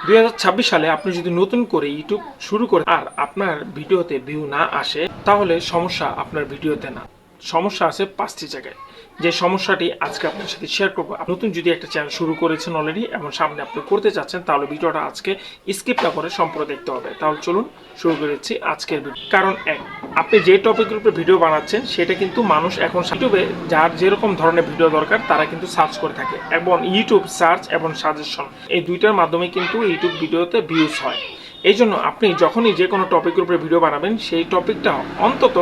2026 সালে আপনি যদি নতুন করে ইউটিউব শুরু করে আর আপনার ভিডিওতে ভিউ না আসে, তাহলে সমস্যা আপনার ভিডিওতে না, সমস্যা আছে 5টি জায়গায়। যে সমস্যাটি আজকে আপনার সাথে শেয়ার করবো। নতুন যদি একটা চ্যানেল শুরু করেছেন অলরেডি এবং সামনে আপনি করতে চাচ্ছেন, তাহলে ভিডিওটা আজকে স্কিপ না করে সম্পূর্ণ দেখতে হবে। তাহলে চলুন শুরু করেছি আজকের ভিডিও। কারণ এক, আপনি যে টপিকের উপরে ভিডিও বানাচ্ছেন সেটা কিন্তু মানুষ এখন ইউটিউবে যার যেরকম ধরনের ভিডিও দরকার তারা কিন্তু সার্চ করে থাকে, এবং ইউটিউব সার্চ এবং সাজেশন এই দুইটার মাধ্যমে কিন্তু ইউটিউব ভিডিওতে ভিউজ হয়। এই জন্য আপনি যখনই যে কোনো টপিকের উপরে ভিডিও বানাবেন, সেই টপিকটা অন্তত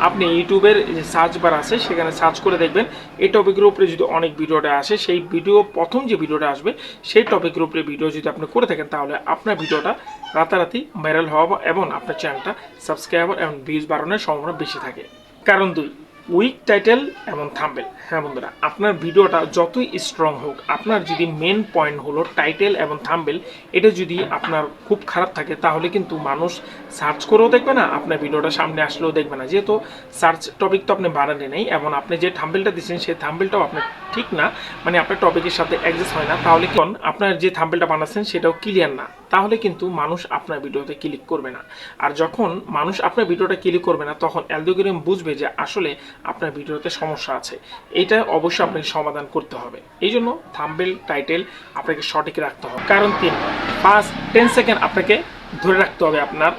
আপনি ইউটিউবের যে সার্চ বার আছে সেখানে সার্চ করে দেখবেন এই টপিকের উপরে যদি অনেক ভিডিওটা আসে, সেই ভিডিও প্রথম যে ভিডিওটা আসবে সেই টপিকের উপরে ভিডিও যদি আপনি করে থাকেন, তাহলে আপনার ভিডিওটা রাতারাতি ভাইরাল হওয়া এবং আপনার চ্যানেলটা সাবস্ক্রাইবার এবং ভিউজ বাড়ানোর সম্ভাবনা বেশি থাকে। কারণ 2, উইক টাইটেল এবং থাম্বনেল। হ্যাঁ বন্ধুরা, আপনার ভিডিওটা যতই স্ট্রং হোক, আপনার যদি মেন পয়েন্ট হলো টাইটেল এবং থাম্বনেল, এটা যদি আপনার খুব খারাপ থাকে, তাহলে কিন্তু মানুষ সার্চ করেও দেখবে না, আপনার ভিডিওটা সামনে আসলেও দেখবে না। যেহেতু সার্চ টপিক তো আপনি বানানে নেই, এবং আপনি যে থাম্বনেলটা দিচ্ছেন সেই থাম্বনেলটাও আপনার ঠিক না, মানে আপনার টপিকের সাথে অ্যাডজাস্ট হয় না, তাহলে কি আপনার যে থাম্বনেলটা বানাচ্ছেন সেটাও ক্লিয়ার না, তাহলে কিন্তু মানুষ আপনার ভিডিওতে ক্লিক করবে না। আর যখন মানুষ আপনার ভিডিওটা ক্লিক করবে না, তখন অ্যালগরিদম বুঝবে যে আসলে আপনার ভিডিওতে সমস্যা আছে। এটা অবশ্যই আপনাকে সমাধান করতে হবে। এই জন্য থাম্বনেল, টাইটেল আপনাকে সঠিক রাখতে হবে। কারণ 3, ফার্স্ট 10 সেকেন্ড আপনাকে ধরে রাখতে হবে আপনার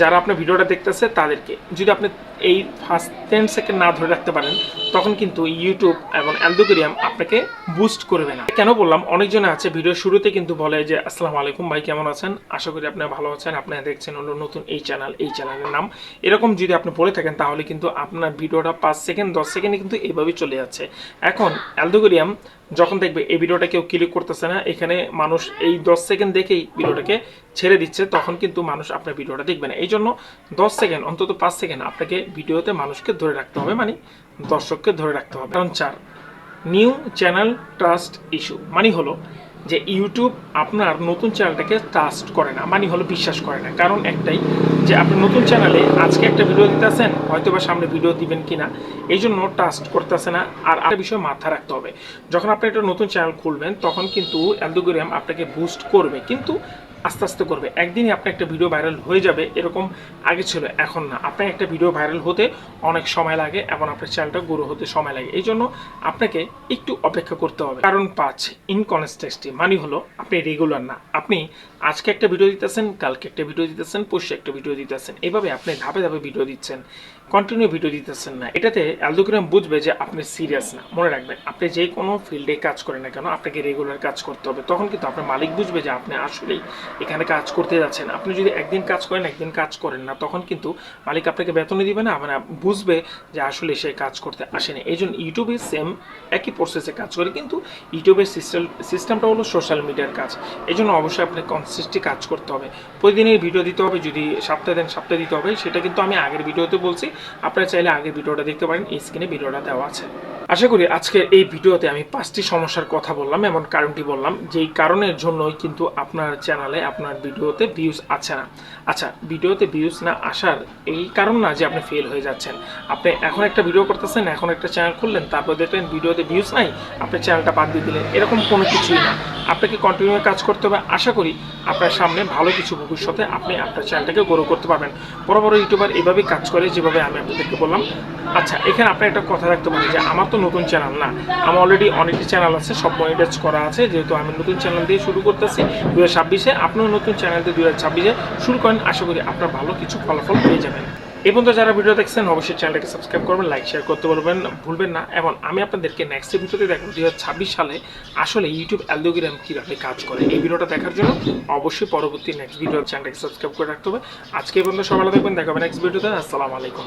যারা আপনার ভিডিওটা দেখতেছে তাদেরকে। যদি আপনি এই ফার্স্ট 10 সেকেন্ড না ধরে রাখতে পারেন, তখন কিন্তু ইউটিউব এবং অ্যালগরিদম আপনাকে বুস্ট করবে না। কেন বললাম, অনেকজন আছে ভিডিও শুরুতে কিন্তু বলে যে আসসালামু আলাইকুম ভাই, কেমন আছেন, আশা করি আপনি ভালো আছেন, আপনারা দেখছেন হলো নতুন এই চ্যানেল, এই চ্যানেলের নাম। এরকম যদি আপনি বলে থাকেন, তাহলে কিন্তু আপনার ভিডিওটা 5 সেকেন্ড 10 সেকেন্ডে কিন্তু এভাবেই চলে যাচ্ছে। এখন অ্যালগরিদম যখন দেখবে এই ভিডিওটা কেউ ক্লিক করতেছে না, এখানে মানুষ এই 10 সেকেন্ড দেখেই ভিডিওটাকে ছেড়ে দিচ্ছে, তখন কিন্তু মানুষ আপনার ভিডিওটা দেখবে না। এই জন্য 10 সেকেন্ড অন্তত 5 সেকেন্ড আপনাকে ভিডিওতে মানুষকে ধরে রাখতে হবে, মানে দর্শককে ধরে রাখতে হবে। কারণ 4, নিউ চ্যানেল ট্রাস্ট ইস্যু। মানে হলো যে ইউটিউব আপনার নতুন চ্যানেলটাকে ট্রাস্ট করে না, মানে হলো বিশ্বাস করে না। কারণ একটাই, যে আপনি নতুন চ্যানেলে আজকে একটা ভিডিও দিতেছেন, হয়তো বা সামনে ভিডিও দিবেন কিনা, এই জন্য ট্রাস্ট করতেছে না। আর একটা বিষয় মাথায় রাখতে হবে, যখন আপনি একটা নতুন চ্যানেল খুলবেন, তখন কিন্তু অ্যালগরিদম আপনাকে বুস্ট করবে, কিন্তু আস্তে আস্তে করবে। একদিনই আপনার একটা ভিডিও ভাইরাল হয়ে যাবে এরকম আগে ছিল, এখন না। আপনার একটা ভিডিও ভাইরাল হতে অনেক সময় লাগে এবং আপনার চ্যানেলটা গ্রো হতে সময় লাগে। এই জন্য আপনাকে একটু অপেক্ষা করতে হবে। কারণ 5, ইনকনসিস্টেন্সি। মানে হলো আপনি রেগুলার না। আপনি আজকে একটা ভিডিও দিতেছেন, কালকে একটা ভিডিও দিতেছেন, পরশু একটা ভিডিও দিতেছেন, এভাবে আপনি ধাপে ধাপে ভিডিও দিচ্ছেন, কন্টিনিউ ভিডিও দিতেছেন না। এটাতে অ্যালগরিদম বুঝবে যে আপনি সিরিয়াস না। মনে রাখবেন, আপনি যে কোনো ফিল্ডে কাজ করেন না কেন, আপনাকে রেগুলার কাজ করতে হবে। তখন কিন্তু আপনার মালিক বুঝবে যে আপনি আসলেই এখানে কাজ করতে যাচ্ছেন। আপনি যদি একদিন কাজ করেন, একদিন কাজ করেন না, তখন কিন্তু মালিক আপনাকে বেতনই দিবে না, মানে বুঝবে যে আসলে সে কাজ করতে আসেনি। এই জন্য ইউটিউবে সেম একই প্রসেসে কাজ করে, কিন্তু ইউটিউবের সিস্টেমটা হলো সোশ্যাল মিডিয়ার কাজ। এই জন্য অবশ্যই আপনাকে কনসিস্টেন্টলি কাজ করতে হবে, প্রতিদিনের ভিডিও দিতে হবে। যদি সপ্তাহে দেন, সপ্তাহে দিতে হবে। সেটা কিন্তু আমি আগের ভিডিওতে বলছি, আপনারা চাইলে আগের ভিডিওটা দেখতে পারেন, এই স্ক্রিনে ভিডিওটা দেওয়া আছে। আশা করি আজকে এই ভিডিওতে আমি 5টি সমস্যার কথা বললাম এবং কারণটি বললাম, যেই কারণের জন্যই কিন্তু আপনার চ্যানেলে, আপনার ভিডিওতে ভিউজ আসছে না। আচ্ছা, ভিডিওতে ভিউজ না আসার এই কারণ না যে আপনি ফেল হয়ে যাচ্ছেন। আপনি এখন একটা ভিডিও করতেছেন, এখন একটা চ্যানেল খুললেন, তারপর দেখলেন ভিডিওতে ভিউজ নাই, আপনি চ্যানেলটা বাদ দিয়ে দিলেন, এরকম কোনো কিছুই না। আপনাকে কন্টিনিউ কাজ করতে হবে। আশা করি আপনার সামনে ভালো কিছু ভবিষ্যতে আপনি আপনার চ্যানেলটাকে গ্রো করতে পারবেন। বড় বড় ইউটিউবার এভাবেই কাজ করে, যেভাবে আমি আপনাদেরকে বললাম। আচ্ছা, এখানে আপনি একটা কথা রাখতে পারেন যে আমার তো নতুন চ্যানেল না, আমার অলরেডি অনেকটি চ্যানেল আছে, সব মনিটাইজ করা আছে। যেহেতু আমি নতুন চ্যানেল দিয়ে শুরু করতেছি 2026-এ, আপনিও নতুন চ্যানেল দিয়ে 2026-এ শুরু করেন। আশা করি আপনার ভালো কিছু ফলাফল পেয়ে যাবেন। এই পর্যন্ত যারা ভিডিও দেখছেন, অবশ্যই চ্যানেলটাকে সাবস্ক্রাইব করবেন, লাইক শেয়ার করতে ভুলবেন না। এবং আমি আপনাদেরকে নেক্সট ভিডিওতে দেখব 2026 সালে আসলে ইউটিউব অ্যালগরিদম কীভাবে কাজ করে। এই ভিডিওটা দেখার জন্য অবশ্যই পরবর্তী নেক্সট ভিডিও চ্যানেলটাকে সাবস্ক্রাইব করে রাখতে হবে। আজকে এই পর্যন্ত সবাই ভালো থাকবেন, দেখা হবে নেক্সট ভিডিওতে। আসসালামু আলাইকুম।